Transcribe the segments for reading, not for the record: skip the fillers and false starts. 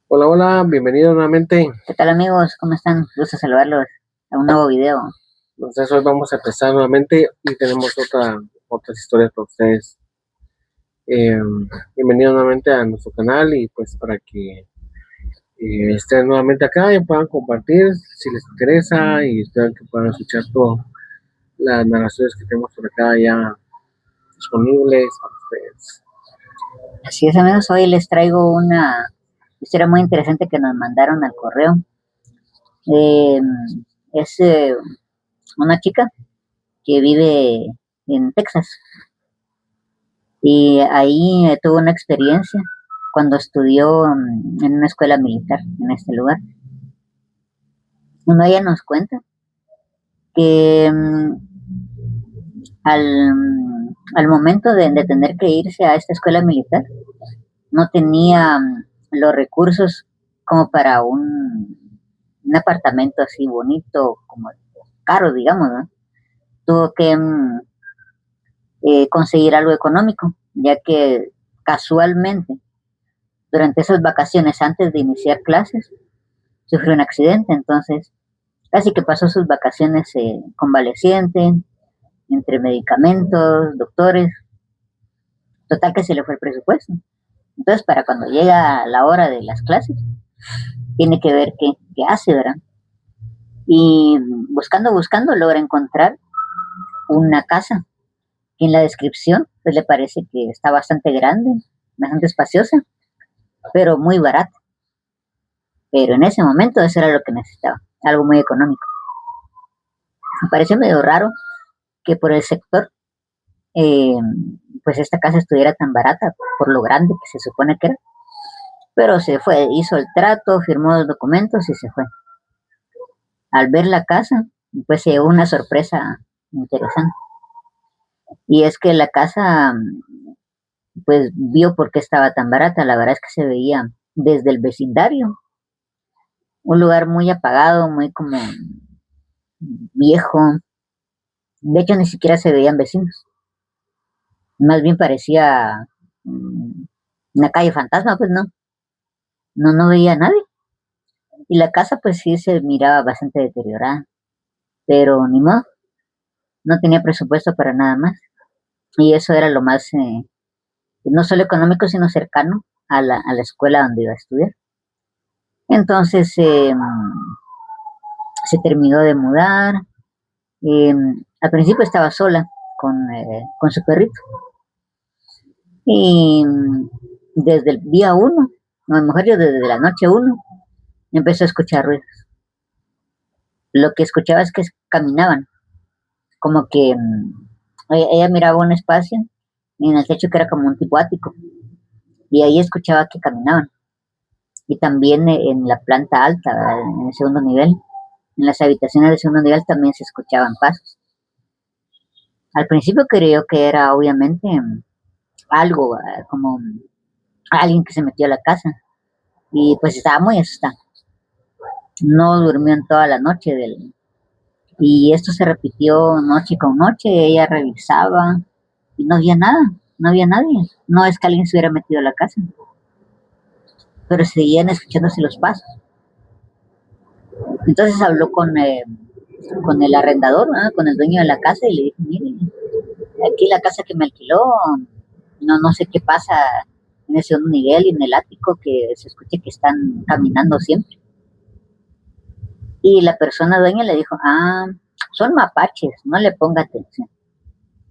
Hola, hola, bienvenido nuevamente. ¿Qué tal amigos? ¿Cómo están? Gusto saludarlos a un nuevo video. Entonces hoy vamos a empezar nuevamente y tenemos otras historias para ustedes. Bienvenido nuevamente a nuestro canal y pues para que estén nuevamente acá y puedan compartir si les interesa y espero que puedan escuchar todas las narraciones que tenemos por acá ya disponibles para ustedes. Así es amigos, hoy les traigo una historia muy interesante que nos mandaron al correo. Eh, es una chica que vive en Texas y ahí tuvo una experiencia cuando estudió en una escuela militar en este lugar. Uno ella nos cuenta que al momento de tener que irse a esta escuela militar, no tenía los recursos como para un apartamento así bonito, como caro, digamos, ¿no? Tuvo que conseguir algo económico, ya que casualmente durante esas vacaciones antes de iniciar clases sufrió un accidente, entonces casi que pasó sus vacaciones convaleciente, entre medicamentos, doctores, total que se le fue el presupuesto. Entonces, para cuando llega la hora de las clases, tiene que ver qué hace, ¿verdad? Y buscando, logra encontrar una casa que en la descripción pues le parece que está bastante grande, bastante espaciosa, pero muy barata. Pero en ese momento eso era lo que necesitaba, algo muy económico. Me pareció medio raro que por el sector eh, pues esta casa estuviera tan barata por lo grande que se supone que era. Pero se fue, hizo el trato, firmó los documentos y se fue. Al ver la casa, pues se llevó una sorpresa interesante. Y es que la casa, pues vio por qué estaba tan barata. La verdad es que se veía desde el vecindario, un lugar muy apagado, muy como viejo. De hecho, ni siquiera se veían vecinos. Más bien parecía una calle fantasma, pues no veía a nadie. Y la casa, pues sí se miraba bastante deteriorada, pero ni modo, no tenía presupuesto para nada más. Y eso era lo más, no solo económico, sino cercano a la escuela donde iba a estudiar. Entonces se terminó de mudar. Eh, Al principio estaba sola con su perrito. Y desde el día uno, o a lo mejor yo desde la noche uno, empezó a escuchar ruidos. Lo que escuchaba es que caminaban, como que ella miraba un espacio en el techo que era como un tipo ático, y ahí escuchaba que caminaban. Y también en la planta alta, ¿verdad? En el segundo nivel, en las habitaciones del segundo nivel también se escuchaban pasos. Al principio creyó que era obviamente algo, como alguien que se metió a la casa, y pues estaba muy asustada. No durmió en toda la noche y esto se repitió noche con noche. Ella revisaba y no había nada, no había nadie. No es que alguien se hubiera metido a la casa, pero seguían escuchándose los pasos. Entonces habló con el arrendador, ¿no? Con el dueño de la casa, y le dijo: mire, aquí la casa que me alquiló, no sé qué pasa en el segundo nivel y en el ático, que se escucha que están caminando siempre. Y la persona dueña le dijo: son mapaches, no le ponga atención.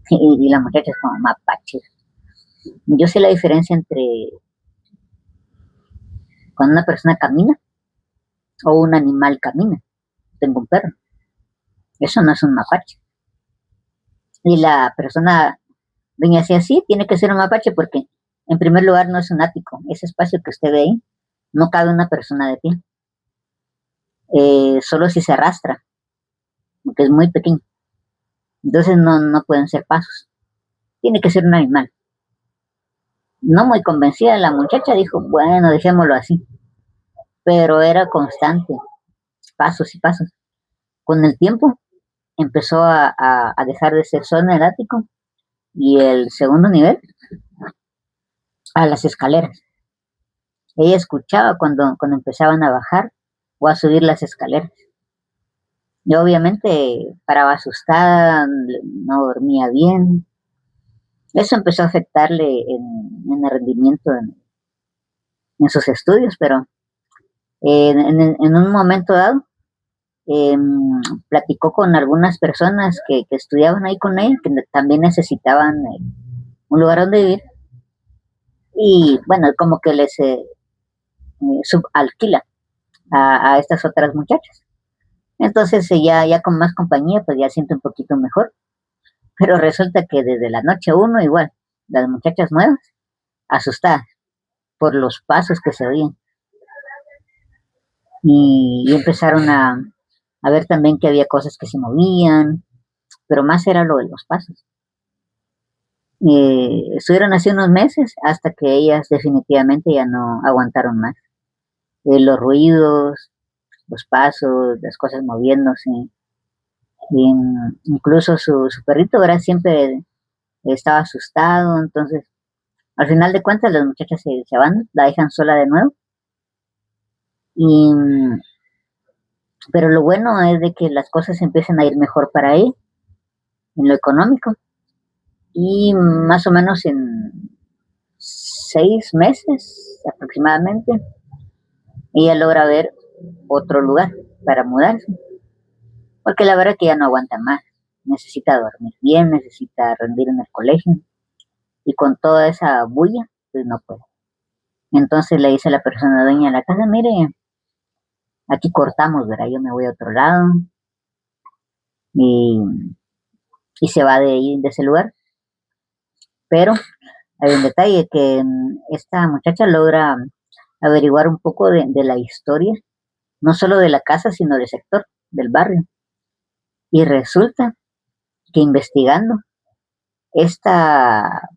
Y la muchacha es como: mapaches. Yo sé la diferencia entre cuando una persona camina o un animal camina. Tengo un perro, eso no es un mapache. Y la persona dueña decía: sí, tiene que ser un mapache porque en primer lugar no es un ático, ese espacio que usted ve ahí no cabe una persona de pie, solo si se arrastra, porque es muy pequeño. Entonces no pueden ser pasos, tiene que ser un animal. No muy convencida la muchacha, dijo: bueno, dejémoslo así. Pero era constante, pasos y pasos. Con el tiempo empezó a dejar de ser zona el ático y el segundo nivel a las escaleras. ella escuchaba cuando empezaban a bajar o a subir las escaleras. Yo obviamente paraba asustada, no dormía bien. Eso empezó a afectarle en el rendimiento en sus estudios, pero en un momento dado eh, platicó con algunas personas que estudiaban ahí con ella, que también necesitaban un lugar donde vivir, y bueno, como que les subalquila a estas otras muchachas. Entonces ya con más compañía, pues ya siente un poquito mejor, pero resulta que desde la noche uno igual, las muchachas nuevas, asustadas por los pasos que se oían, y empezaron a ver también que había cosas que se movían, pero más era lo de los pasos. Estuvieron así unos meses hasta que ellas definitivamente ya no aguantaron más. Los ruidos, los pasos, las cosas moviéndose. Incluso su perrito ahora siempre estaba asustado, entonces al final de cuentas las muchachas se van, la dejan sola de nuevo. Y, pero lo bueno es de que las cosas empiezan a ir mejor para ella en lo económico, y más o menos en 6 meses aproximadamente ella logra ver otro lugar para mudarse, porque la verdad que ya no aguanta más, necesita dormir bien, necesita rendir en el colegio, y con toda esa bulla pues no puede. Entonces le dice a la persona dueña de la casa: mire, aquí cortamos, ¿verdad? Yo me voy a otro lado, y, y se va de ahí, de ese lugar. Pero hay un detalle que esta muchacha logra averiguar un poco de la historia, no solo de la casa, sino del sector, del barrio. Y resulta que investigando esta,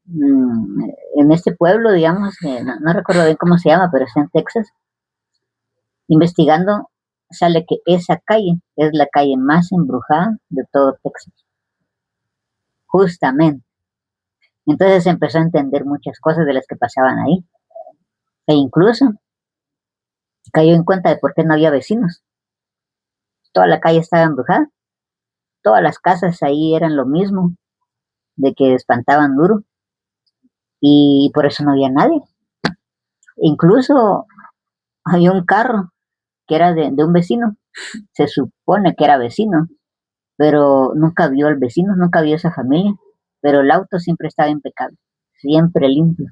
en este pueblo, digamos, no recuerdo bien cómo se llama, pero está en Texas, investigando sale que esa calle es la calle más embrujada de todo Texas, justamente. Entonces empezó a entender muchas cosas de las que pasaban ahí, e incluso cayó en cuenta de por qué no había vecinos. Toda la calle estaba embrujada, todas las casas ahí eran lo mismo, de que espantaban duro, y por eso no había nadie. Incluso había un carro que era de un vecino, se supone que era vecino, pero nunca vio al vecino, nunca vio a esa familia, pero el auto siempre estaba impecable, siempre limpio.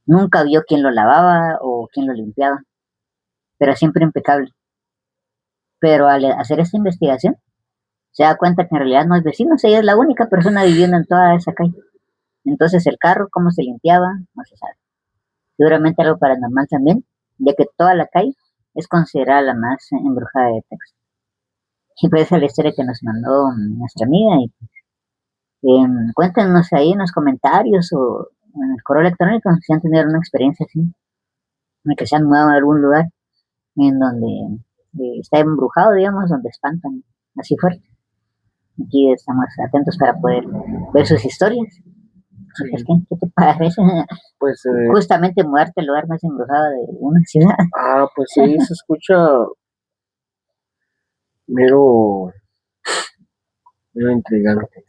Nunca vio quién lo lavaba o quién lo limpiaba, pero siempre impecable. Pero al hacer esta investigación, se da cuenta que en realidad no es vecino, ella es la única persona viviendo en toda esa calle. Entonces el carro, cómo se limpiaba, no se sabe. Seguramente algo paranormal también, ya que toda la calle es considerada la más embrujada de Texas. Y pues esa es la historia que nos mandó nuestra amiga. Y cuéntenos ahí en los comentarios o en el correo electrónico si han tenido una experiencia así, en que se han mudado a algún lugar en donde está embrujado, digamos, donde espantan así fuerte. Aquí estamos atentos para poder ver sus historias. Sí. Pues, ¿qué te parece? Pues, Justamente mudarte al lugar más embrujado de una ciudad. pues sí, se escucha mero, mero intrigante.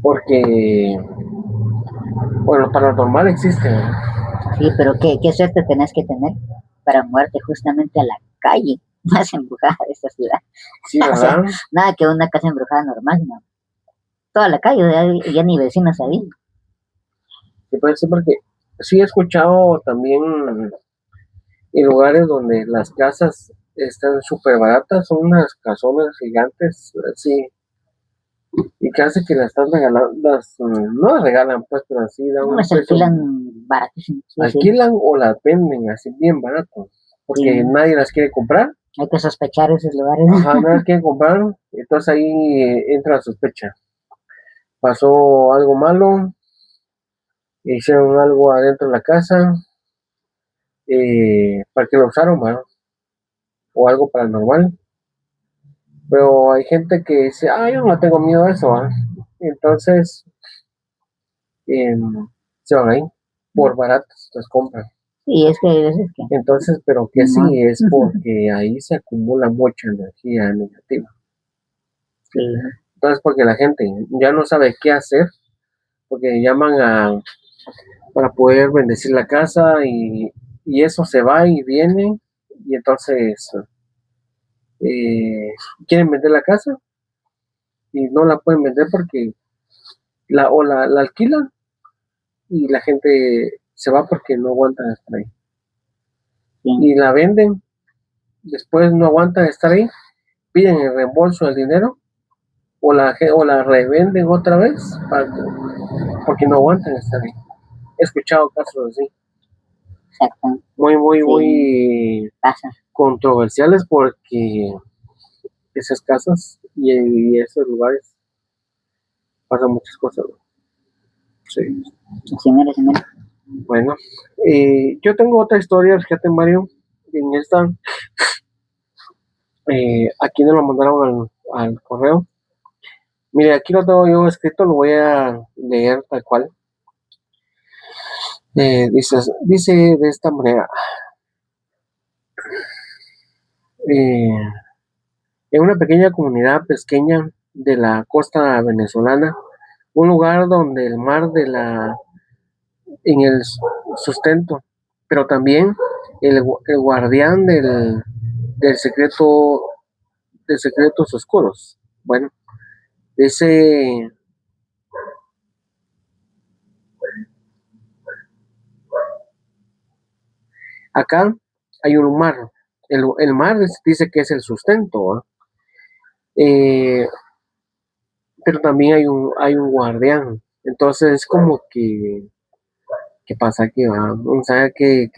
Porque, bueno, paranormal existe, ¿verdad? Sí, pero qué suerte tenés que tener para mudarte justamente a la calle más embrujada de esta ciudad. Sí, O sea, ¿verdad? nada que una casa embrujada normal, no. Toda la calle, ya ni vecinos había. Sí, puede ser porque sí he escuchado también en lugares donde las casas están súper baratas, son unas casonas gigantes, así, y casi que las están regalando, no las regalan, pues, pero así dan No, un las precio, alquilan baratísimo. Sí, sí. alquilan o las venden así bien barato, porque Sí. nadie las quiere comprar. Hay que sospechar esos lugares. Ajá, nadie las quiere comprar, entonces ahí entra la sospecha. Pasó algo malo, hicieron algo adentro de la casa, para que lo usaron, bueno, o algo paranormal. Pero hay gente que dice, yo no tengo miedo a eso, ¿va? Entonces, em, se van ahí. por baratas las compran. Sí, es que hay veces que Entonces, pero que no. sí es porque ahí se acumula mucha energía negativa. Sí, Entonces, porque la gente ya no sabe qué hacer, porque llaman para poder bendecir la casa y eso se va y viene y entonces eh, quieren vender la casa y no la pueden vender porque la alquilan y la gente se va porque no aguanta estar ahí. sí, Y la venden, después no aguantan estar ahí, piden el reembolso del dinero o la revenden otra vez porque no aguantan estar ahí. He escuchado casos así, exacto. muy, Sí, muy pasa. controversiales porque esas casas y esos lugares pasan muchas cosas. Sí. Sí, mire, sí, mire. Bueno, yo tengo otra historia, fíjate Mario, en esta, aquí nos lo mandaron al correo. Mire, aquí lo tengo yo escrito, lo voy a leer tal cual. Dice de esta manera, eh, en una pequeña comunidad pesqueña de la costa venezolana, un lugar donde el mar en el sustento, pero también el guardián del secreto, de secretos oscuros. Bueno, dice, acá hay un mar. El mar dice que es el sustento, ¿ah? Eh, pero también hay un guardián. Entonces es como que, ¿qué pasa aquí? Vamos a ver qué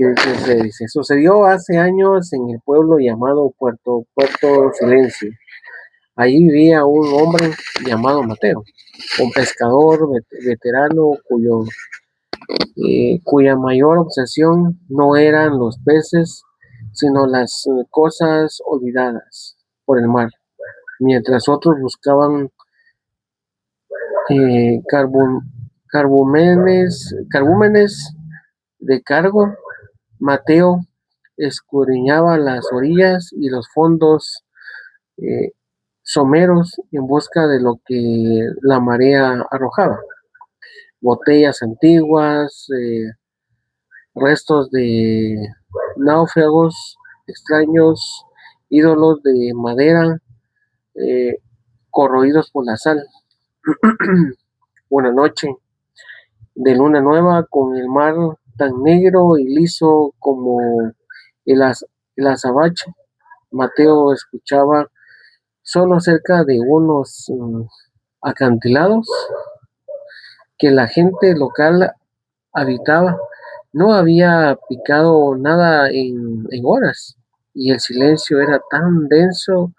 se dice. Sucedió hace años en el pueblo llamado Puerto Silencio. Allí vivía un hombre llamado Mateo, un pescador veterano cuya mayor obsesión no eran los peces, sino las cosas olvidadas por el mar. Mientras otros buscaban eh, carbú- carbúmenes de cargo, Mateo escudriñaba las orillas y los fondos eh, someros en busca de lo que la marea arrojaba. Botellas antiguas, restos de náufragos extraños, ídolos de madera eh, corroídos por la sal. Una noche de luna nueva con el mar tan negro y liso como el, el azabache, Mateo escuchaba solo cerca de unos acantilados que la gente local habitaba. No había picado nada en horas y el silencio era tan denso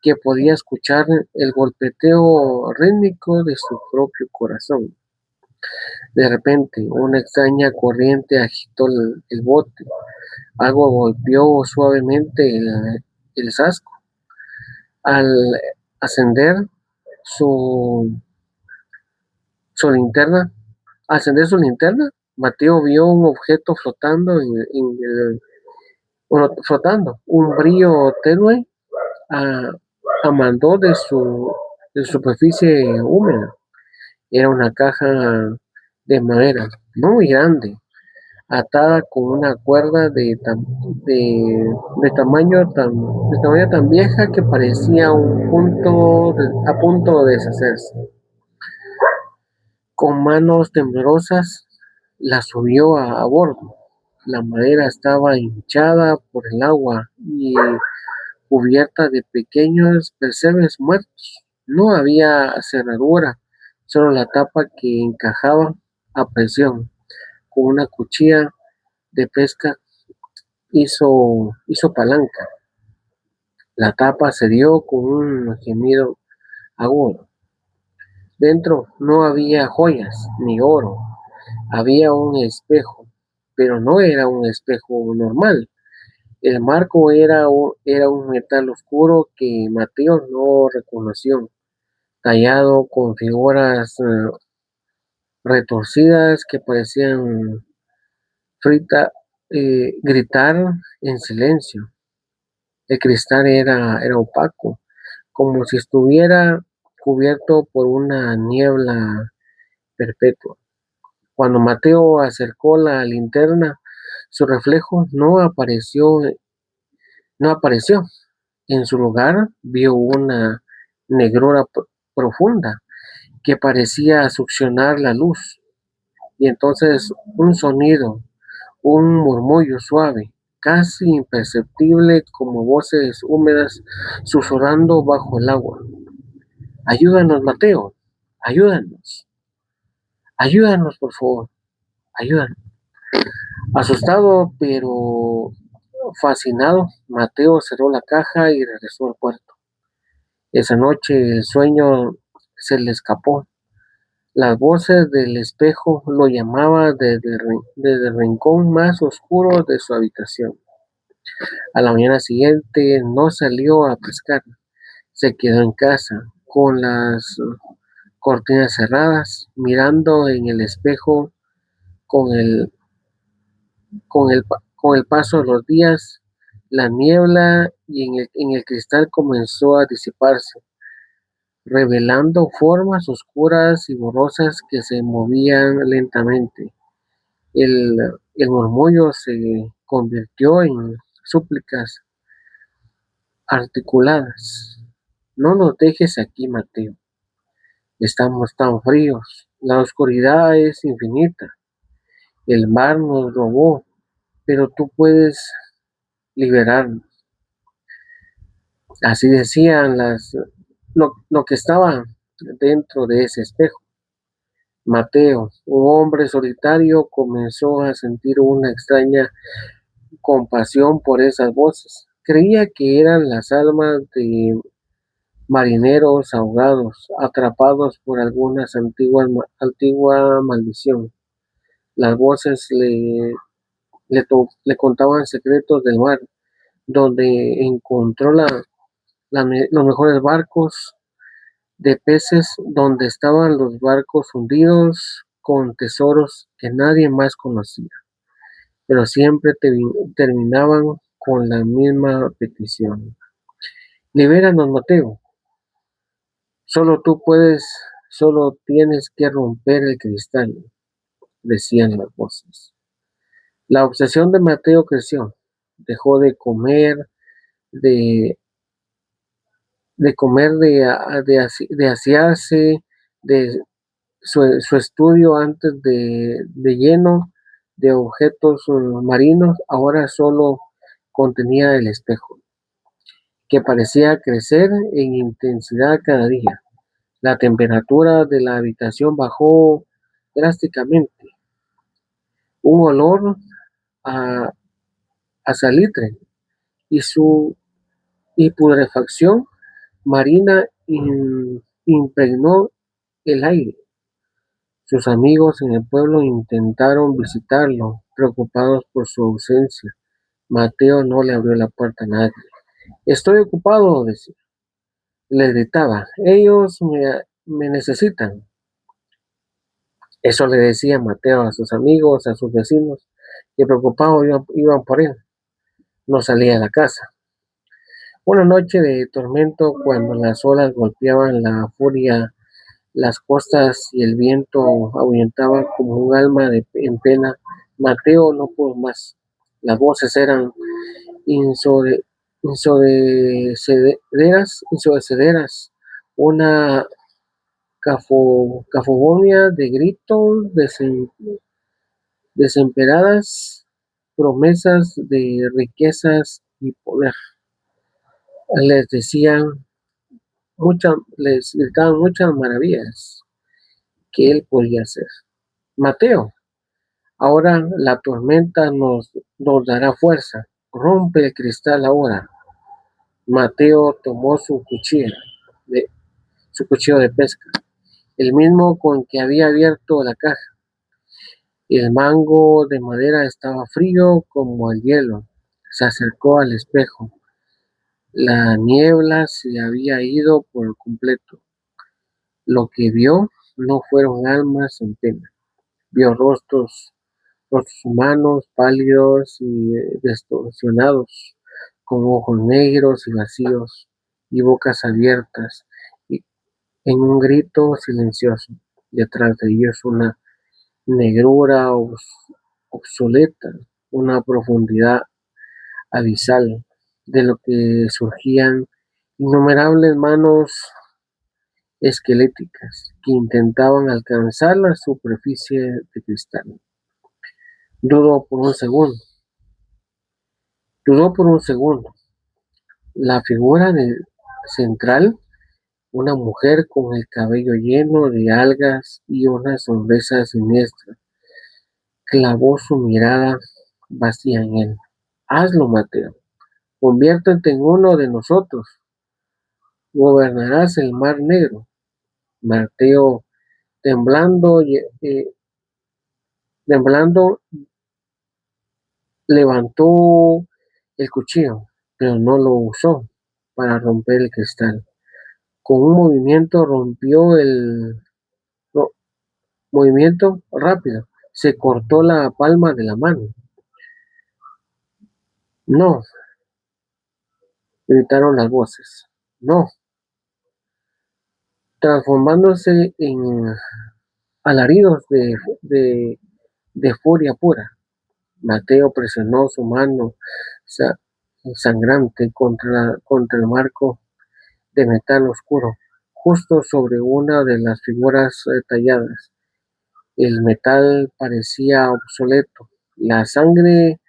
que podía escuchar el golpeteo rítmico de su propio corazón. De repente, una extraña corriente agitó el bote. Algo golpeó suavemente el sasco. Al ascender su, su linterna, al encender su linterna, Mateo vio un objeto flotando flotando, un brillo tenue a, a mandó de superficie húmeda. Era una caja de madera muy grande, atada con una cuerda de de tamaño tan vieja que parecía a punto de deshacerse. Con manos temblorosas la subió a bordo. La madera estaba hinchada por el agua y cubierta de pequeños percebes muertos. No había cerradura, solo la tapa que encajaba a presión. Con una cuchilla de pesca hizo palanca. La tapa cedió con un gemido agudo. Dentro no había joyas ni oro, había un espejo, pero no era un espejo normal. El marco era un metal oscuro que Mateo no reconoció, tallado con figuras retorcidas que parecían gritar en silencio. El cristal era opaco, como si estuviera cubierto por una niebla perpetua. Cuando Mateo acercó la linterna, su reflejo no apareció. En su lugar vio una negrura profunda que parecía succionar la luz. Y entonces un sonido, un murmullo suave, casi imperceptible como voces húmedas susurrando bajo el agua. Ayúdanos, Mateo, ayúdanos, ayúdanos, por favor, ayúdanos. Asustado, pero fascinado, Mateo cerró la caja y regresó al cuarto. Esa noche el sueño se le escapó. Las voces del espejo lo llamaban desde el rincón más oscuro de su habitación. A la mañana siguiente no salió a pescar, se quedó en casa con las cortinas cerradas, mirando en el espejo con el, con el paso de los días. La niebla y en el cristal comenzó a disiparse, revelando formas oscuras y borrosas que se movían lentamente. El, el murmullo se convirtió en súplicas articuladas. No nos dejes aquí, Mateo. Estamos tan fríos. La oscuridad es infinita. El mar nos robó, pero tú puedes liberarnos. Así decían lo que estaba dentro de ese espejo. Mateo, un hombre solitario, comenzó a sentir una extraña compasión por esas voces. Creía que eran las almas de marineros ahogados, atrapados por antigua maldición. Las voces le contaban secretos del mar, donde encontró los mejores barcos de peces, donde estaban los barcos hundidos con tesoros que nadie más conocía, pero siempre terminaban con la misma petición. Libéranos, Mateo. Solo tú puedes, solo tienes que romper el cristal, decían las voces. La obsesión de Mateo creció. Dejó de, de comer, de asearse, de su estudio antes de lleno de objetos marinos, ahora solo contenía el espejo, que parecía crecer en intensidad cada día. La temperatura de la habitación bajó drásticamente. Un olor a, a salitre y su putrefacción marina impregnó el aire. Sus amigos en el pueblo intentaron visitarlo, preocupados por su ausencia. Mateo no le abrió la puerta a nadie. Estoy ocupado, decía. Le gritaba. Ellos me necesitan. Eso le decía Mateo a sus amigos, a sus vecinos, que preocupados iban por él. No salía de la casa. Una noche de tormento, cuando las olas golpeaban la furia las costas y el viento ahuyentaba como un alma en pena, Mateo no pudo más. Las voces eran ensordecedoras, una cacofonía de gritos desesperadas, promesas de riquezas y poder. Les decían les gritaban muchas maravillas que él podía hacer. Mateo, ahora la tormenta nos dará fuerza. Rompe el cristal ahora. Mateo tomó de, su cuchillo de pesca, el mismo con que había abierto la caja. El mango de madera estaba frío como el hielo. Se acercó al espejo. La niebla se había ido por completo. Lo que vio no fueron almas en pena. Vio rostros humanos, pálidos y distorsionados, con ojos negros y vacíos y bocas abiertas, y en un grito silencioso. Detrás de ellos una negrura obsoleta, una profundidad abisal, de lo que surgían innumerables manos esqueléticas que intentaban alcanzar la superficie de cristal. Dudó por un segundo, dudó por un segundo. La figura central, una mujer con el cabello lleno de algas y una sonrisa siniestra, clavó su mirada vacía en él. Hazlo, Mateo. Conviértete en uno de nosotros. Gobernarás el mar negro. Mateo, temblando, temblando, levantó el cuchillo, pero no lo usó para romper el cristal. Con un movimiento rompió el movimiento rápido. Se cortó la palma de la mano. No, gritaron las voces. No, transformándose en alaridos de furia pura. Mateo presionó su mano sangrante contra el marco de metal oscuro, justo sobre una de las figuras talladas. El metal parecía obsoleto, la sangre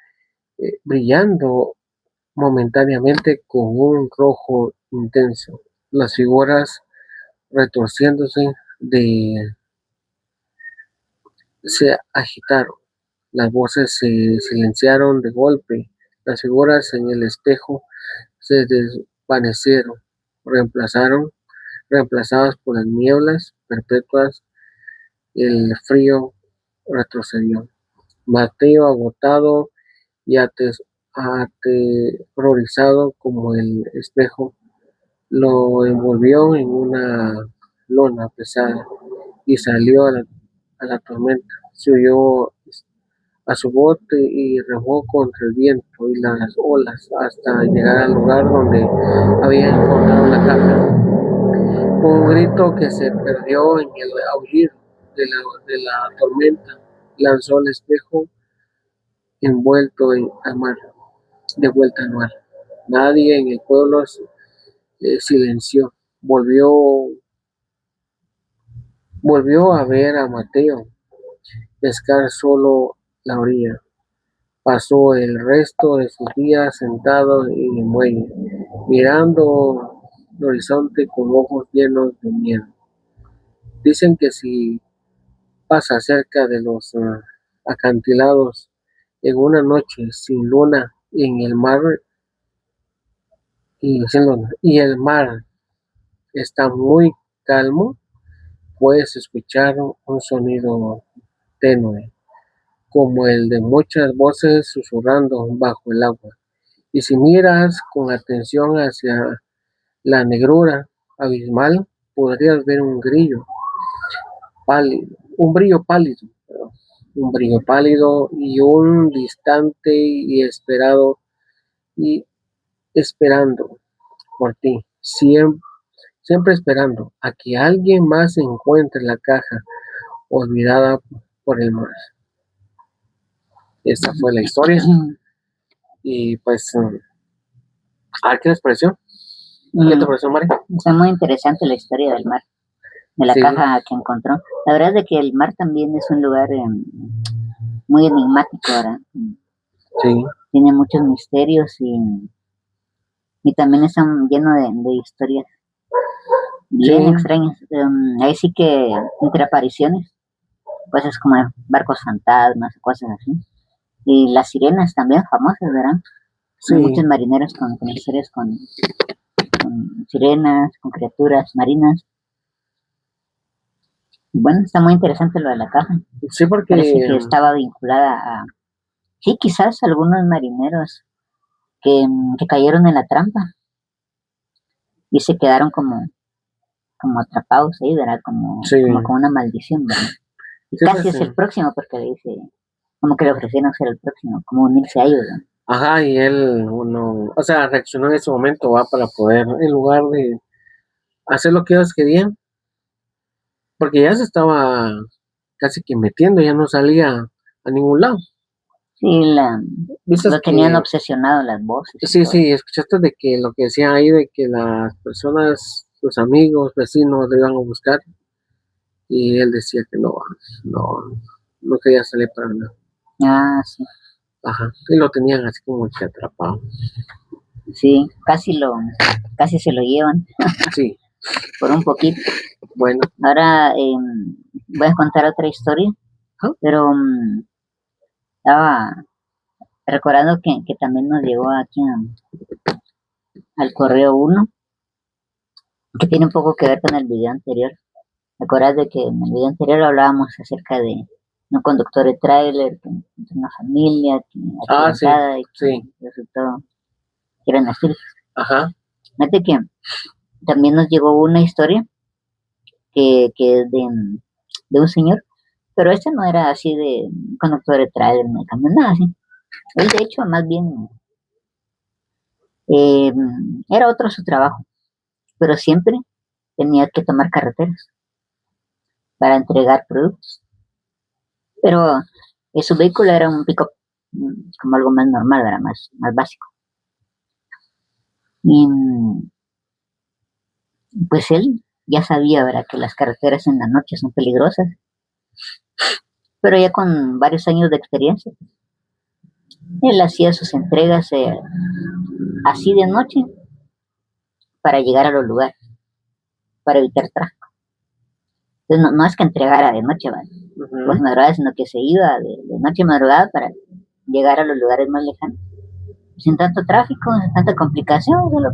brillando momentáneamente con un rojo intenso. Las figuras retorciéndose se agitaron. Las voces se silenciaron de golpe. Las figuras en el espejo se desvanecieron, reemplazadas por las nieblas perpetuas. El frío retrocedió. Mateo, agotado y aterrorizado como el espejo, lo envolvió en una lona pesada y salió a la tormenta. Se huyó a su bote y remó contra el viento y las olas hasta llegar al lugar donde había encontrado la caja. Con un grito que se perdió en el aullido de la tormenta, lanzó el espejo envuelto al mar, de vuelta al mar. Nadie en el pueblo silenció. Volvió a ver a Mateo pescar solo la orilla. Pasó el resto de sus días sentado en el muelle, mirando el horizonte con ojos llenos de miedo. Dicen que si pasa cerca de los acantilados en una noche sin luna en el mar y el mar está muy calmo, puedes escuchar un sonido tenue, como el de muchas voces susurrando bajo el agua. Y si miras con atención hacia la negrura abismal, podrías ver pálido, un brillo pálido y un distante y y esperando por ti, siempre esperando a que alguien más encuentre la caja olvidada por el mar. Esta fue la historia y pues, ¿qué les pareció? ¿Qué te pareció, Mari? Está muy interesante la historia del mar, de la Sí. caja que encontró. La verdad es de que el mar también es un lugar muy enigmático, ¿verdad? Sí, Tiene muchos misterios y también está lleno de historias bien sí, extrañas. Ahí sí que entre apariciones, cosas como barcos fantasmas, cosas así. Y las sirenas también famosas, ¿verdad? Hay sí. muchos marineros con historias con sirenas, con criaturas marinas. Bueno, está muy interesante lo de la caja. Sí, Parece porque que estaba vinculada a, sí, quizás algunos marineros que cayeron en la trampa y se quedaron como atrapados ahí, ¿verdad? sí, Como con una maldición, ¿verdad? Y sí, casi pues, es el próximo porque le dice, como que le ofrecieron ser el próximo, como unirse a ellos, ¿no? Ajá, y él, uno, o sea, reaccionó en ese momento, va, para poder, en lugar de hacer lo que ellos querían, porque ya se estaba casi que metiendo, ya no salía a ningún lado. Sí, Viste lo tenían que, obsesionado las voces y sí, todo. sí, escuchaste de que lo que decía ahí, de que las personas, sus amigos, vecinos, lo iban a buscar, y él decía que no, no, no quería salir para nada. Ah, sí, Ajá, y lo tenían así como que atrapado. sí, casi se lo llevan Sí, por un poquito. bueno, Ahora voy a contar otra historia, ajá, pero estaba recordando que también nos llegó aquí al correo uno, que tiene un poco que ver con el video anterior. ¿Te acuerdas de que en el video anterior hablábamos acerca de un conductor de tráiler, que encontró una familia que sí, accidentada y que sí, resultó que eran espíritus? ajá, Fíjate que también nos llegó una historia que es de un señor, pero este no era así de conductor de tráiler, no de camión, nada así. Él de hecho más bien eh, era otro su trabajo, pero siempre tenía que tomar carreteras para entregar productos. Pero su vehículo era un pick-up, como algo más normal, era más básico. Y pues él ya sabía, ¿verdad?, que las carreteras en la noche son peligrosas, pero ya con varios años de experiencia, él hacía sus entregas así de noche para llegar a los lugares, para evitar tráfico. Entonces no es que entregara de noche, ¿vale?, pues madrugada, sino que se iba de noche a madrugada para llegar a los lugares más lejanos. Sin tanto tráfico, sin tanta complicación, solo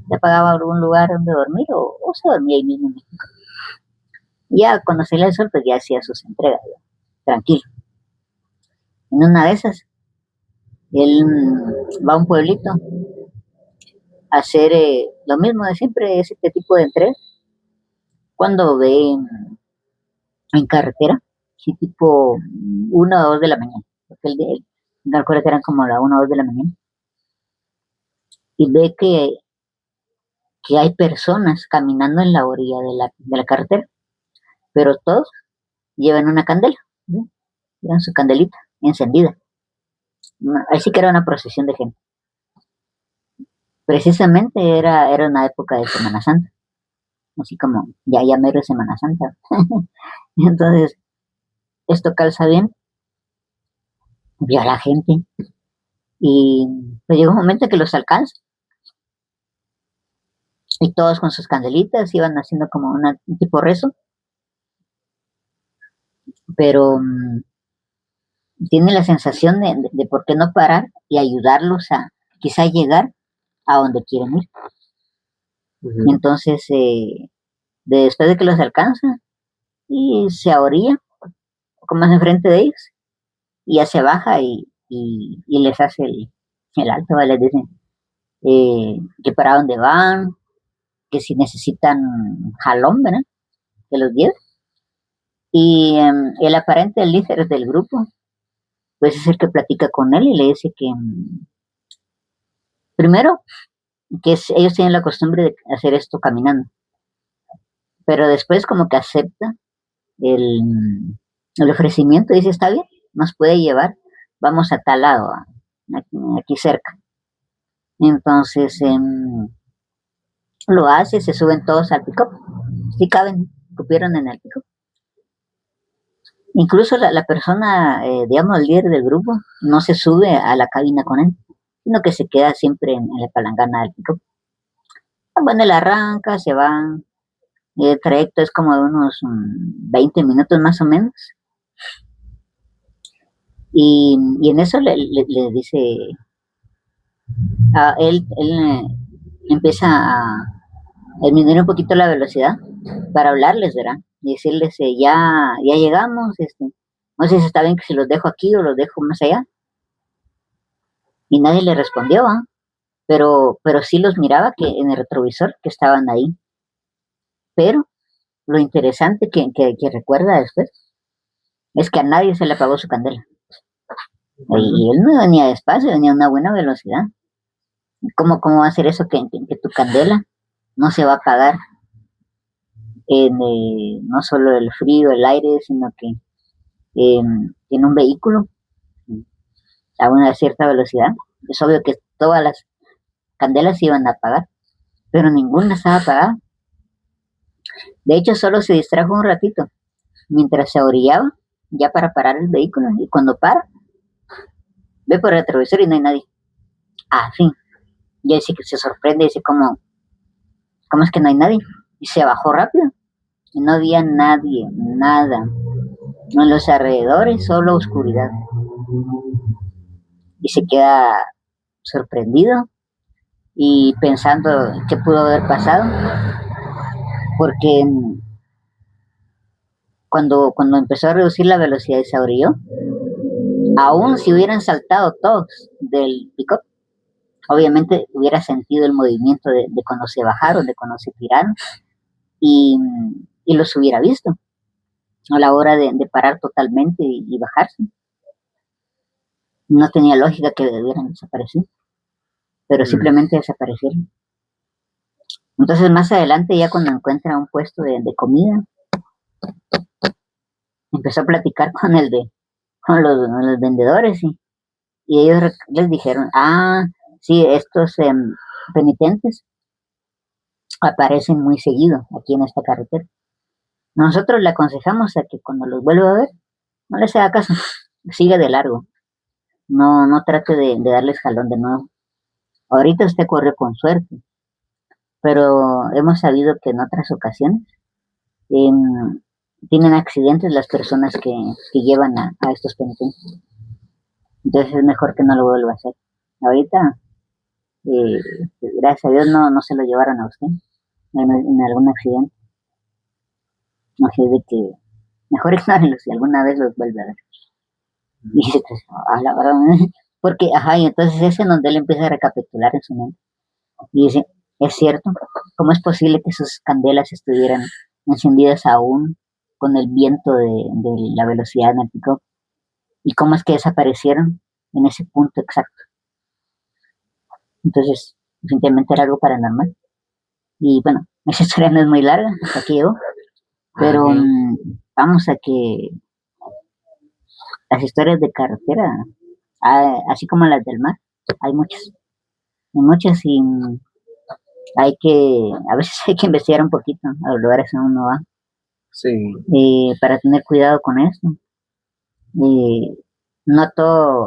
se pagaba algún lugar donde dormir o se dormía ahí mismo en México. Ya cuando salía el sol, pues ya hacía sus entregas, ya, tranquilo. En una de esas, él va a un pueblito a hacer lo mismo de siempre, ese tipo de entregas. Cuando ve en carretera, sí, tipo 1 o 2 de la mañana, porque él calcula que eran como la 1 o 2 de la mañana, y ve que hay personas caminando en la orilla de la carretera, pero todos llevan una candela, ¿sí? Llevan su candelita encendida. Ahí sí que era una procesión de gente. Precisamente era una época de Semana Santa, así como ya mero es Semana Santa. Entonces, esto calza bien, vio a la gente y pues llegó un momento que los alcanza y todos con sus candelitas iban haciendo como un tipo rezo, pero tiene la sensación de por qué no parar y ayudarlos a quizá llegar a donde quieren ir. Entonces, después de que los alcanza y se ahorilla un poco más enfrente de ellos, y ya se baja y les hace el alto, ¿vale? Les dicen que para dónde van, que si necesitan jalón, ¿verdad?, que los lleve. Y el aparente líder del grupo, pues es el que platica con él y le dice que primero, que ellos tienen la costumbre de hacer esto caminando, pero después como que acepta el ofrecimiento y dice, está bien, nos puede llevar, vamos a tal lado, aquí cerca. Entonces lo hace, se suben todos al pick-up, sí caben, cupieron en el pick-up. Incluso la persona, digamos, el líder del grupo, no se sube a la cabina con él, sino que se queda siempre en la palangana del pick-up. Bueno, él arranca, se va, el trayecto es como de unos 20 minutos más o menos, y en eso le dice, él empieza a disminuir un poquito la velocidad para hablarles, ¿verdad? Y decirles, ya llegamos, no sé si está bien que si los dejo aquí o los dejo más allá. Y nadie le respondió, ¿eh? Pero sí los miraba que en el retrovisor que estaban ahí. Pero lo interesante que recuerda después es que a nadie se le apagó su candela. Y él no venía despacio, venía a una buena velocidad. ¿Cómo va a ser eso que tu candela no se va a apagar no solo el frío, el aire, sino que en un vehículo a una cierta velocidad? Es obvio que todas las candelas se iban a apagar, pero ninguna estaba apagada. De hecho, solo se distrajo un ratito mientras se orillaba ya para parar el vehículo, y cuando para, ve por el retrovisor y no hay nadie. Fin. Y así que se sorprende, dice, ¿cómo es que no hay nadie? Y se bajó rápido y no había nadie, nada. En los alrededores, solo oscuridad. Y se queda sorprendido y pensando qué pudo haber pasado, porque cuando empezó a reducir la velocidad y se abrió, aún si hubieran saltado todos del pick-up, obviamente hubiera sentido el movimiento de cuando se bajaron, de cuando se tiraron, y los hubiera visto a la hora de parar totalmente y bajarse. No tenía lógica que hubieran desaparecido, pero simplemente desaparecieron. Entonces más adelante, ya cuando encuentra un puesto de comida, empezó a platicar con los vendedores, y ellos les dijeron, sí, estos penitentes aparecen muy seguido aquí en esta carretera. Nosotros le aconsejamos a que cuando los vuelva a ver, no les haga caso, siga de largo, no trate de darles jalón de nuevo. Ahorita usted corrió con suerte, pero hemos sabido que en otras ocasiones tienen accidentes las personas que llevan a estos penitentes. Entonces es mejor que no lo vuelva a hacer. Ahorita, gracias a Dios, no se lo llevaron a usted en algún accidente. Así de que mejor ignórenlo si alguna vez los vuelve a ver. Y dice, pues, la verdad, porque, y entonces es en donde él empieza a recapitular en su mente. Y dice, es cierto, ¿cómo es posible que sus candelas estuvieran encendidas aún con el viento de la velocidad en el pick-up? ¿Y cómo es que desaparecieron en ese punto exacto? Entonces, definitivamente era algo paranormal. Y bueno, esa historia no es muy larga, hasta aquí llegó. Pero vamos a que las historias de carretera, así como las del mar, hay muchas. Hay muchas, y a veces hay que investigar un poquito a los lugares donde uno va. Sí. Para tener cuidado con eso.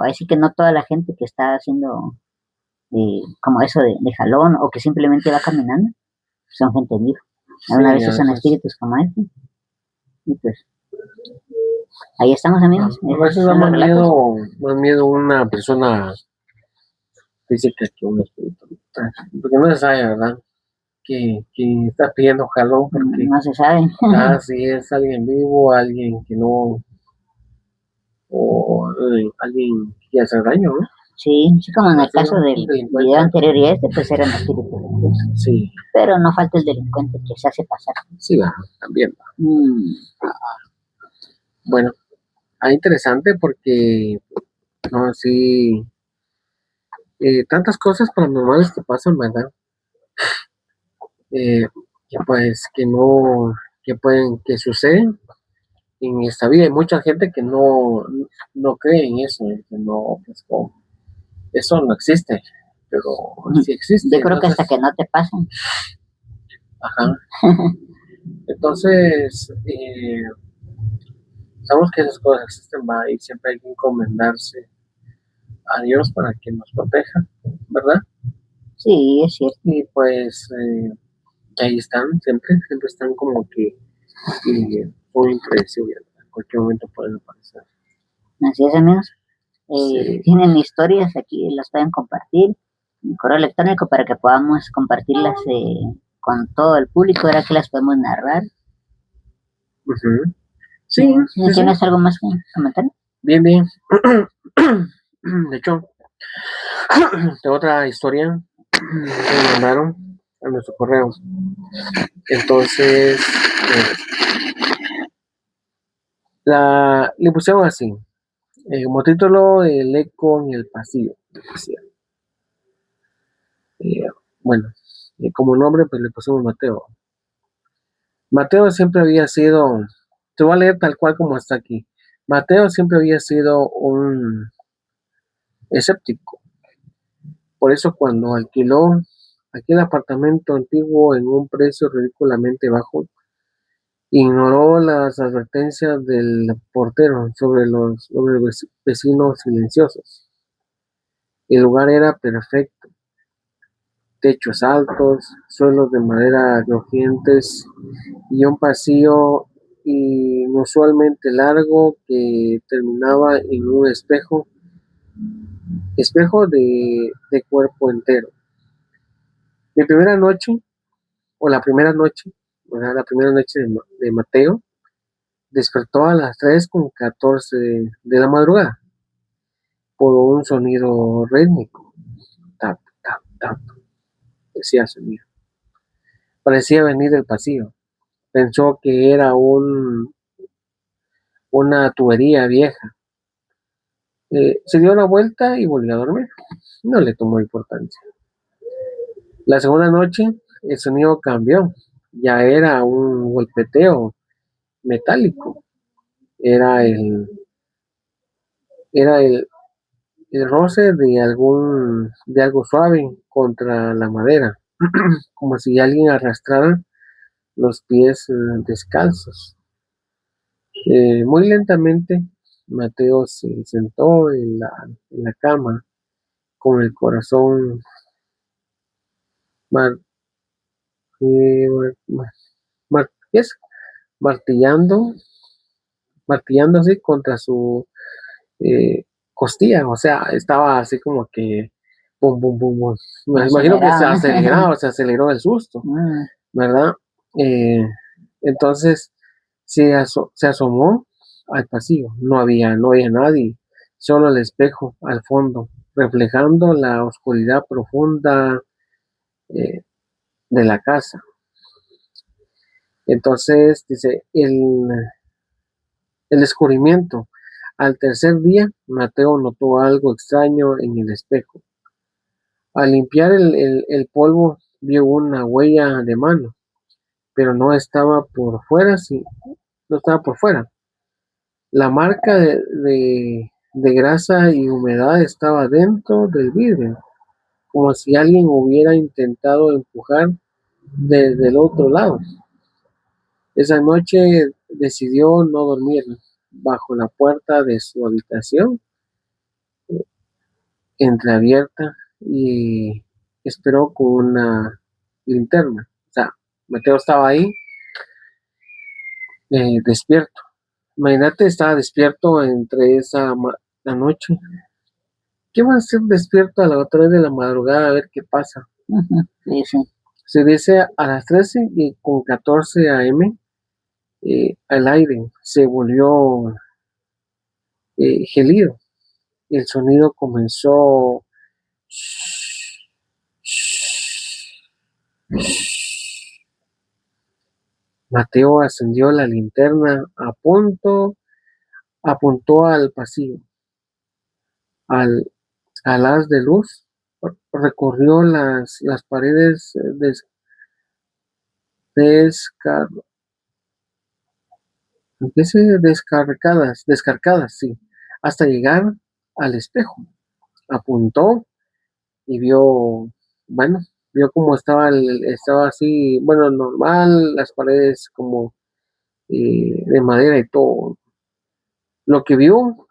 Así que no toda la gente que está haciendo como eso de jalón, o que simplemente va caminando, son gente viva. Algunas veces son espíritus como este. Y pues, ahí estamos, amigos. A veces da más miedo una persona física que un espíritu. Porque no se sabe, ¿verdad? Que está pidiendo jalón, porque no se sabe. Si es alguien vivo, alguien que no, o alguien que quiere hacer daño, ¿no? Sí, como en el caso del video anterior y pues eran espíritus. Sí. Pero no falta el delincuente que se hace pasar. Sí, también. Bueno, interesante porque, no, sí, tantas cosas paranormales que pasan, ¿verdad? Que pues que suceden en esta vida. Hay mucha gente que no cree en eso, que no, pues, eso no existe, pero sí existe. Yo creo que hasta que no te pasan. Ajá. Entonces, sabemos que esas cosas existen, y siempre hay que encomendarse a Dios para que nos proteja, ¿verdad? Sí, es cierto. Y pues ahí están, siempre están como que muy impredecibles, en cualquier momento pueden aparecer. Así es, amigos. Sí. Tienen historias aquí, las pueden compartir en correo electrónico para que podamos compartirlas con todo el público, ahora que las podemos narrar. Sí. ¿Tienes algo más que comentar? Bien. De hecho, tengo otra historia que me mandaron a nuestro correo. Entonces, le pusieron así: Como título, El eco en el pasillo. Decía. Eh, bueno, como nombre, pues le pusimos Mateo. Mateo siempre había sido, te voy a leer tal cual como está aquí. Mateo siempre había sido un escéptico. Por eso cuando alquiló aquel apartamento antiguo en un precio ridículamente bajo, ignoró las advertencias del portero sobre los vecinos silenciosos. El lugar era perfecto, techos altos, suelos de madera crujientes y un pasillo inusualmente largo que terminaba en un espejo de cuerpo entero. Mi primera noche, o la primera noche, ¿verdad? La primera noche de Mateo, despertó a las 3:14 de la madrugada por un sonido rítmico. Tap, tap, tap, decía el sonido. Parecía venir del pasillo. Pensó que era una tubería vieja. Se dio la vuelta y volvió a dormir. No le tomó importancia. La segunda noche, el sonido cambió. Ya era un golpeteo metálico. Era el roce de algo suave contra la madera, como si alguien arrastrara los pies descalzos. Muy lentamente, Mateo se sentó en la cama con el corazón mar- mar- ¿qué es? martillando, martillando así contra su eh, costilla, o sea, estaba así como que pum, pum, pum, pum. Me imagino que se aceleró el susto, Mm, ¿verdad? Eh, entonces se asomó al pasillo, no había nadie, solo el espejo al fondo, reflejando la oscuridad profunda eh, de la casa. Entonces, dice, el descubrimiento. Al tercer día, Mateo notó algo extraño en el espejo. Al limpiar el polvo, vio una huella de mano, pero no estaba por fuera. La marca de grasa y humedad estaba dentro del vidrio, como si alguien hubiera intentado empujar desde el otro lado. Esa noche decidió no dormir bajo la puerta de su habitación entreabierta y esperó con una linterna. O sea, Mateo estaba ahí despierto. Imagínate, estaba despierto entre la noche. ¿Qué va a hacer despierto a las 3 de la madrugada a ver qué pasa? ujú, sí, sí. Se dice a las 13:14 AM, el aire se volvió gélido y el sonido comenzó. Mateo encendió la linterna apuntó al pasillo, al, al haz de luz, recorrió las paredes descar, descarcadas, sí, hasta llegar al espejo. Apuntó y bueno, vio cómo estaba así, bueno, normal, las paredes como de madera y todo. Lo que vio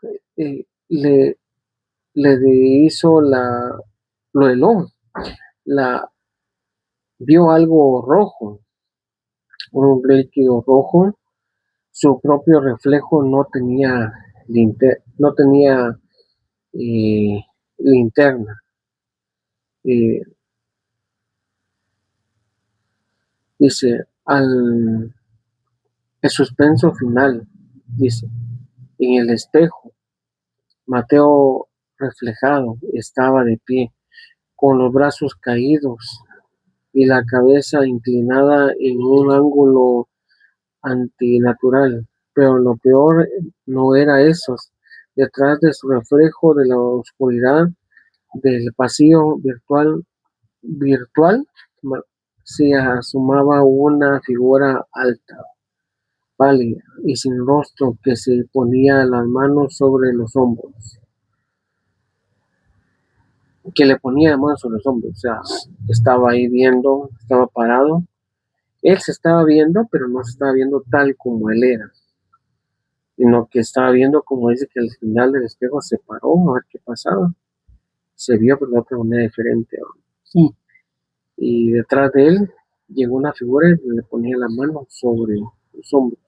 le hizo lo heló, la, vio algo rojo, un líquido rojo, su propio reflejo no tenía eh, linterna. Eh, dice, el suspenso final, dice, en el espejo, Mateo reflejado estaba de pie, con los brazos caídos y la cabeza inclinada en un ángulo antinatural. Pero lo peor no era eso, Detrás de su reflejo de la oscuridad del pasillo virtual se asomaba una figura alta, pálida y sin rostro que se ponía las manos sobre los hombros. Que le ponía las manos sobre los hombros, o sea, estaba ahí viendo, estaba parado. Él se estaba viendo, pero no se estaba viendo tal como él era, sino que estaba viendo, como dice, que al final del espejo se paró a ver qué pasaba. Se vio, pero de otra manera diferente. Sí. Y detrás de él llegó una figura y le ponía la mano sobre los hombros.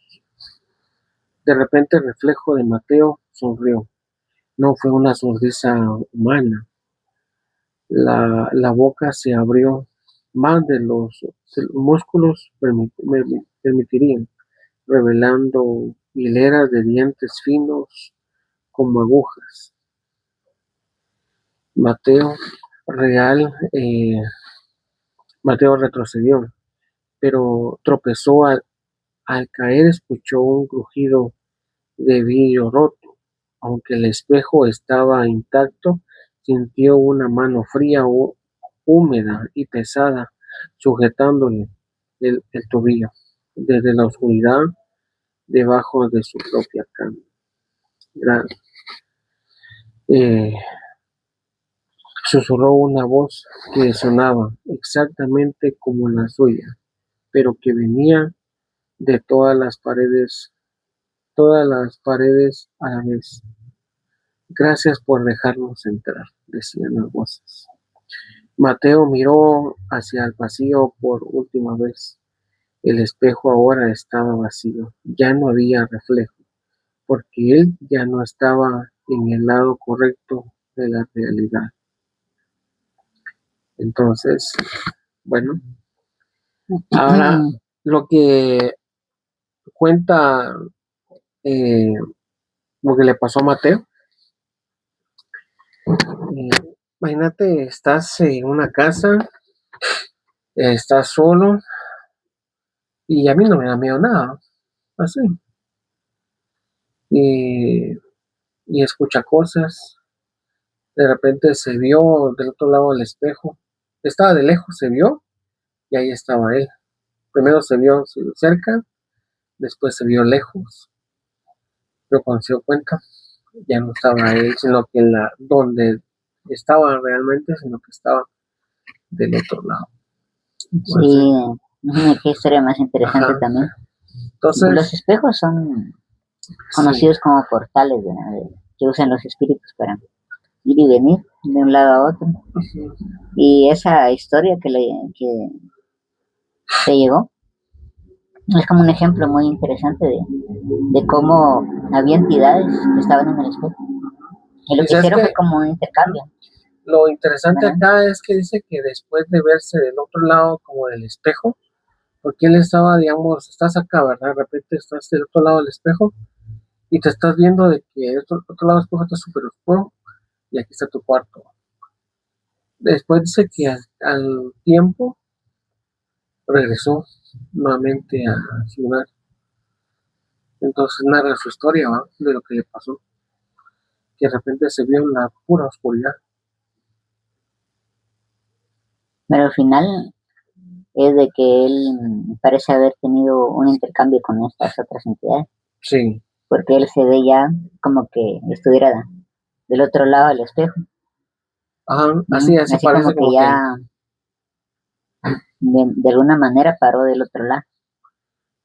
De repente el reflejo de Mateo sonrió. No fue una sonrisa humana. La boca se abrió más de los músculos permitirían, revelando hileras de dientes finos como agujas. Mateo real, Mateo retrocedió, pero tropezó al caer, escuchó un crujido de vidrio roto. Aunque el espejo estaba intacto, sintió una mano fría, húmeda y pesada sujetándole el tobillo desde la oscuridad debajo de su propia cama. Eh, Susurró una voz que sonaba exactamente como la suya, pero que venía de todas las paredes a la vez. Gracias por dejarnos entrar, decían las voces. Mateo miró hacia el pasillo por última vez. El espejo ahora estaba vacío, ya no había reflejo, porque él ya no estaba en el lado correcto de la realidad. Entonces, bueno, ahora lo que cuenta, eh, lo que le pasó a Mateo. Imagínate, estás en una casa, estás solo, y a mí no me da miedo nada, así. Y escucha cosas. De repente se vio del otro lado del espejo. Estaba de lejos, se vio, y ahí estaba él. Primero se vio cerca, después se vio lejos, pero cuando se dio cuenta, ya no estaba él, sino que donde estaba realmente, sino que estaba del otro lado. Sí, qué historia más interesante. Ajá. También. Entonces, los espejos son conocidos, sí, como portales, que usan los espíritus para ir y venir de un lado a otro. Uh-huh. Y esa historia que te llegó es como un ejemplo muy interesante de cómo había entidades que estaban en el espejo. Y lo que hicieron fue como un intercambio. Lo interesante, uh-huh, acá es que dice que después de verse del otro lado como del espejo, porque él estaba, digamos, estás acá, ¿verdad? De repente estás del otro lado del espejo y te estás viendo de que el otro lado del espejo está súper oscuro y aquí está tu cuarto. Después dice que al tiempo regresó nuevamente a su lugar. Entonces narra su historia, ¿va? De lo que le pasó, que de repente se vio en la pura oscuridad. Pero al final es de que él parece haber tenido un intercambio con estas otras entidades. Sí. Porque él se ve ya como que estuviera del otro lado del espejo. Ajá, así parece como que ya de alguna manera paró del otro lado.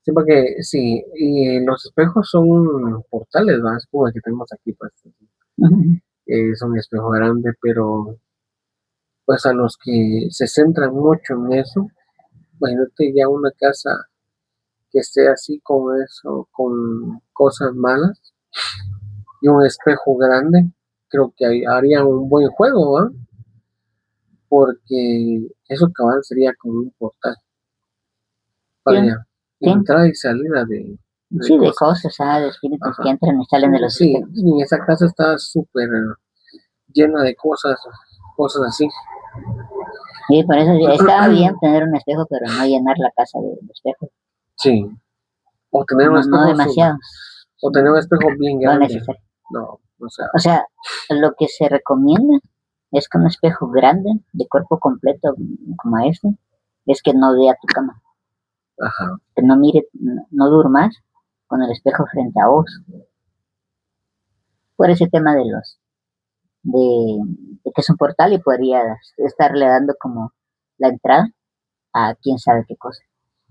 Sí, porque sí, y los espejos son portales, ¿no? Es como el que tenemos aquí, pues. Uh-huh. Es un espejo grande, pero pues a los que se centran mucho en eso, imagínate ya una casa que esté así con eso, con cosas malas, y un espejo grande, creo que haría un buen juego, ¿ah? Porque eso cabal sería como un portal para allá, entrada y salida de cosas, de espíritus. Ajá. Que entran y salen de los espejos. Sí, y esa casa está súper llena de cosas así. Sí, por eso está bien tener un espejo, pero no llenar la casa de espejos. Sí, o tener un espejo no demasiado. O tener un espejo bien grande. No, O sea, O sea, lo que se recomienda es que un espejo grande, de cuerpo completo, como este, es que no vea tu cama, ajá, que no mire, no durmas con el espejo frente a vos. Por ese tema de que es un portal y podría estarle dando como la entrada a quién sabe qué cosa.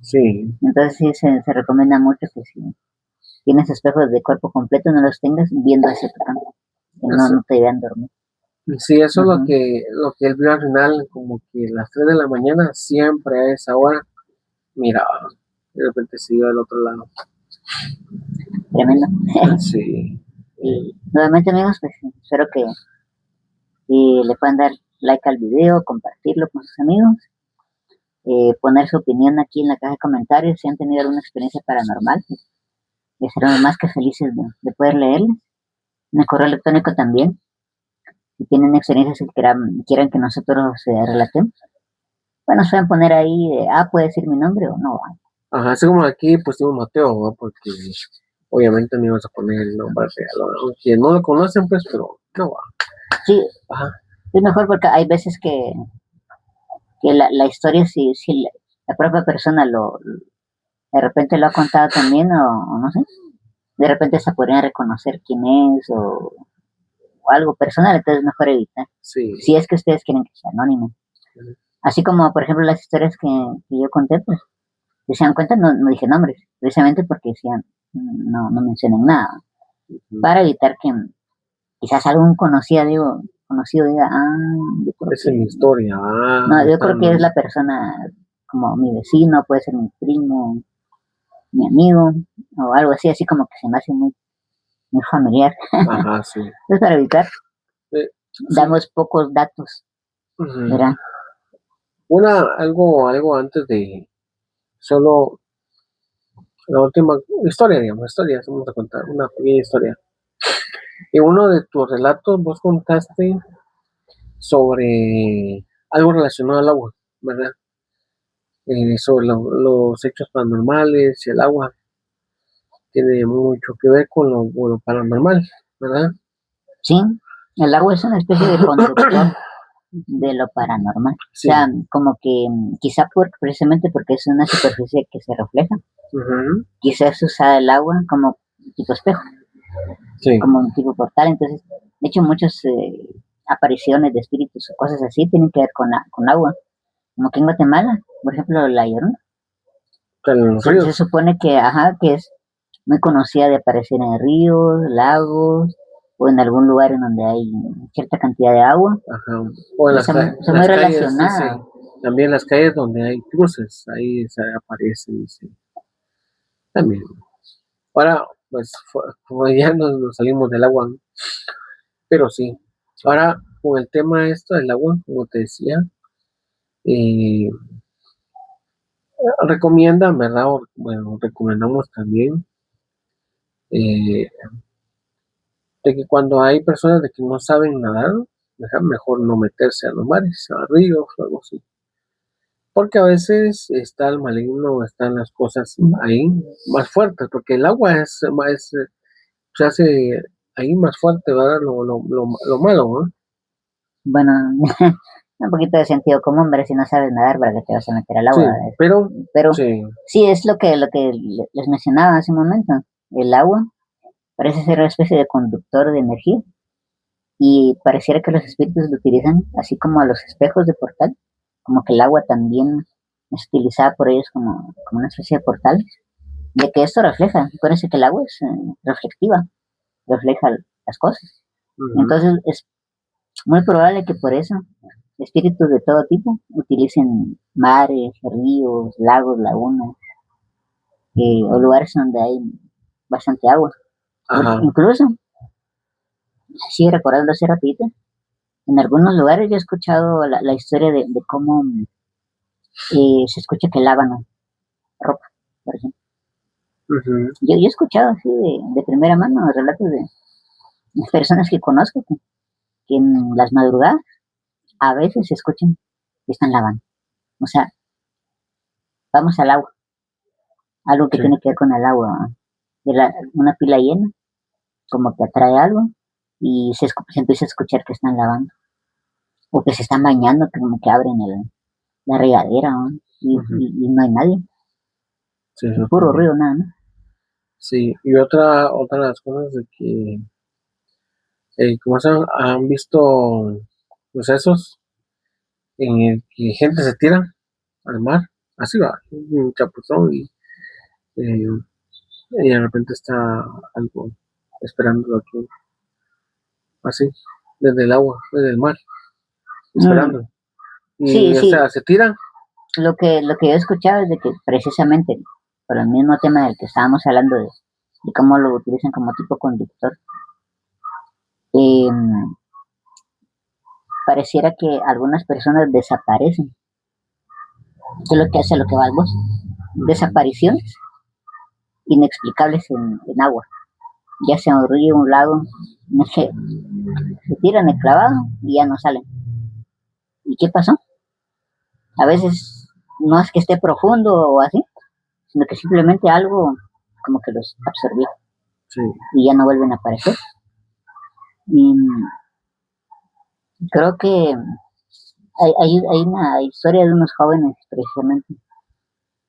sí, Entonces sí se recomienda mucho que si tienes espejos de cuerpo completo no los tengas viendo hacia tu cama, que eso, no te vean dormir. sí, eso es Ujú. lo que él vio al final, como que las 3 de la mañana, siempre a esa hora, miraba, de repente se iba al otro lado. Tremendo. Sí, Y nuevamente amigos, pues espero que le puedan dar like al video, compartirlo con sus amigos, poner su opinión aquí en la caja de comentarios si han tenido alguna experiencia paranormal, pues, y estaremos más que felices de poder leerles. En el correo electrónico también, si tienen experiencias que quieran que nosotros relatemos. Bueno, pueden poner ahí, puede decir mi nombre o no. ajá, así como aquí pusimos Mateo, ¿no? Porque obviamente no ibas a poner el nombre real, aunque no lo conocen, pues, pero no va. Sí, Ajá, es mejor porque hay veces que la historia, si la propia persona de repente lo ha contado también o no sé, de repente se podrían reconocer quién es o algo personal, entonces es mejor evitar. sí. Si es que ustedes quieren que sea anónimo. Así como, por ejemplo, las historias que yo conté, pues, si se dan cuenta, no dije nombres, precisamente porque decían, no mencionen nada, para evitar que quizás algún conocido diga, yo creo Esa que, es mi historia. Ah, no, yo está creo que es mal. la persona como mi vecino, puede ser mi primo, mi amigo, o algo así, así como que se me hace muy familiar. Ajá, sí. Entonces, para evitar, Sí. damos pocos datos, Ujú. ¿verdad? Algo antes de solo la última historia, digamos, historia, vamos a contar una pequeña historia. En uno de tus relatos vos contaste sobre algo relacionado al agua, ¿verdad? Sobre los hechos paranormales y el agua tiene mucho que ver con lo paranormal, ¿verdad? Sí, el agua es una especie de conductor de lo paranormal. O Sí. sea, como que quizá precisamente porque es una superficie que se refleja, Ujú. quizás usa el agua como tipo espejo, Sí. como un tipo portal. Entonces, de hecho, muchas apariciones de espíritus o cosas así tienen que ver con agua. Como que en Guatemala, por ejemplo, la Llorona, En los se ríos. supone que es muy conocida de aparecer en ríos, lagos o en algún lugar en donde hay cierta cantidad de agua. Ajá. O en Y son muy las calles, dice, relacionadas. también las calles donde hay cruces, ahí se aparece, dice, también. Ahora, pues, ya nos salimos del agua, ¿no? Pero sí. Ahora, con el tema esto del agua, como te decía, eh, recomiendan, ¿verdad? Bueno, recomendamos también eh, de que cuando hay personas de que no saben nadar, mejor no meterse a los mares, a ríos o algo así. Porque a veces está el maligno, están las cosas ahí más fuertes, porque el agua se hace ahí más fuerte, ¿verdad? Lo malo, ¿no? Bueno, un poquito de sentido común, ver si no sabes nadar para que te vas a meter al Sí, agua. pero, Pero sí, sí, es lo que les mencionaba hace un momento. El agua parece ser una especie de conductor de energía y pareciera que los espíritus lo utilizan así como a los espejos de portal, como que el agua también es utilizada por ellos como una especie de portal, ya que esto refleja. Acuérdense que el agua es reflectiva, refleja las cosas. ujú, Entonces es muy probable que por eso espíritus de todo tipo utilicen mares, ríos, lagos, lagunas o lugares donde hay bastante agua. ajá, Incluso, sí, recordando hace ratito, en algunos lugares yo he escuchado la historia de cómo se escucha que lavan ropa, por ejemplo. ujú, Yo he escuchado así de primera mano relatos de personas que conozco que en las madrugadas a veces se escuchan que están lavando. O sea, vamos al agua, algo que sí, tiene que ver con el agua, una pila llena, como que atrae algo, y se empieza a escuchar que están lavando o que se están bañando, que como que abren la regadera, ¿no? Y no hay nadie, Sí, eso puro también. ruido, nada, ¿no? Sí, y otra de las cosas de que, como se han visto procesos en el que gente se tira al mar, así va, un chapuzón eh, y de repente está algo esperando aquí, así, desde el agua, desde el mar, Mm, esperando. sí, Y, o sí, sea, se tiran. lo que yo he escuchado es de que precisamente por el mismo tema del que estábamos hablando de cómo lo utilizan como tipo conductor, eh, pareciera que algunas personas desaparecen. ¿Qué es lo que hace lo que va vos? Desapariciones inexplicables en agua, ya sea un río, un lago, no sé, se tiran el clavado y ya no salen. ¿Y qué pasó? A veces no es que esté profundo o así, sino que simplemente algo como que los absorbió Sí, y ya no vuelven a aparecer. Y creo que hay una historia de unos jóvenes precisamente,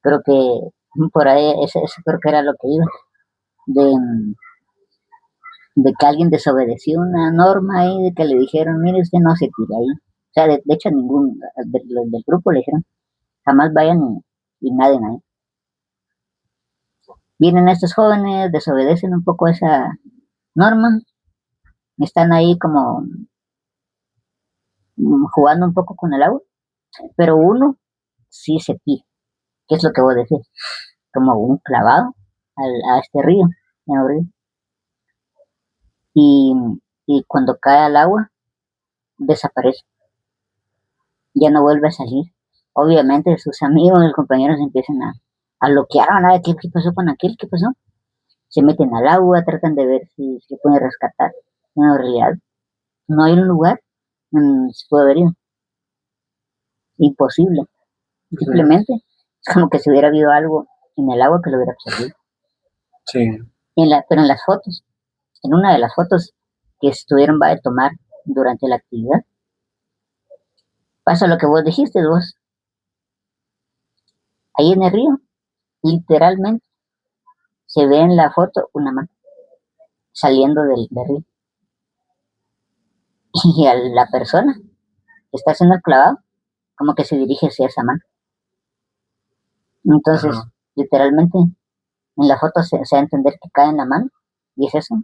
creo que por ahí, ese creo que era lo que iba, de, de que alguien desobedeció una norma ahí, de que le dijeron, mire, usted no se tire ahí. O sea, de hecho, ningún los del grupo le dijeron, jamás vayan y naden ahí. Vienen estos jóvenes, desobedecen un poco esa norma, están ahí como jugando un poco con el agua, pero uno sí se tira, que es lo que vos decís, como un clavado a este río, y, y cuando cae al agua, desaparece, ya no vuelve a salir. Obviamente sus amigos, los compañeros empiezan a bloquear, a ¿qué pasó con aquel? ¿Qué pasó? Se meten al agua, tratan de ver si se puede rescatar. No, en realidad, no hay un lugar donde se puede ver, imposible. Simplemente es como que si hubiera habido algo en el agua que lo hubiera absorbido. sí, Pero en las fotos, en una de las fotos que estuvieron va a tomar durante la actividad, pasa lo que vos dijiste, vos, ahí en el río, literalmente se ve en la foto una mano saliendo del río. Y a la persona que está haciendo el clavado, como que se dirige hacia esa mano. Entonces, ajá, literalmente, en la foto se da a entender que cae en la mano, y es eso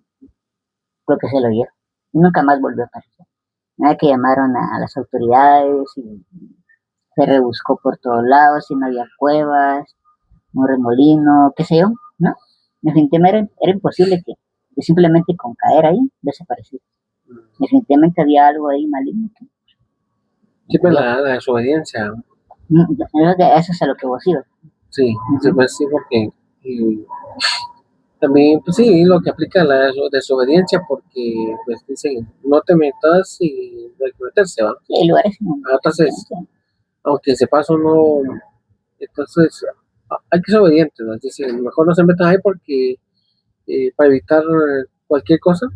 lo que se lo lleva. Y nunca más volvió a aparecer. Nada que llamaron a las autoridades y se rebuscó por todos lados, y no había cuevas, un remolino, qué sé yo, ¿no? Definitivamente era imposible que simplemente con caer ahí desapareciera. Definitivamente había algo ahí maligno. siempre la desobediencia, Eso es a lo que vos ibas. sí, se Uh-huh. puede decir porque también, pues sí, lo que aplica la desobediencia porque, pues dicen, no te metas y no hay que meterse, ¿va? Sí, hay lugares en Entonces, aunque se pasa uno, entonces hay que ser obedientes, ¿no? Es decir, mejor no se metan ahí porque para evitar cualquier cosa,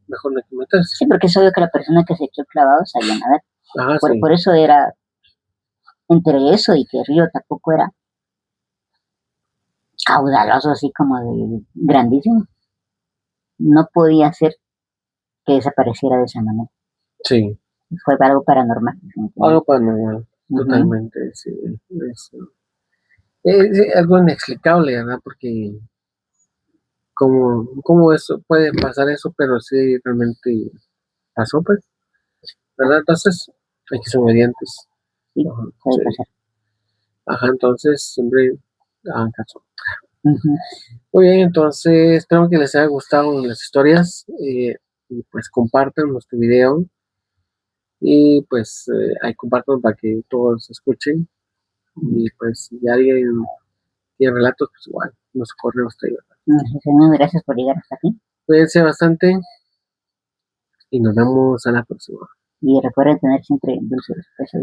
mejor no hay que meterse. sí, porque es obvio que la persona que se echó clavado sabía nadar. Ajá, Por sí, eso era, entre eso y que el río tampoco era caudaloso, así como de grandísimo, no podía ser que desapareciera de esa manera. sí, Fue algo paranormal. algo paranormal, Uh-huh. totalmente, sí, es algo inexplicable, ¿verdad? Porque cómo eso puede pasar eso, pero sí realmente pasó, pues, ¿verdad? Entonces, hay que ser obedientes. Sí, Ajá, puede sí. pasar. Ajá, entonces siempre hagan caso. Uh-huh. Muy bien, entonces espero que les haya gustado las historias y pues compartan nuestro video y pues ahí compartan para que todos escuchen y pues si alguien tiene relatos, pues igual, nos corre usted. Muchas gracias por llegar hasta aquí. Cuídense bastante y nos vemos a la próxima. Y recuerden tener siempre dulces pesos.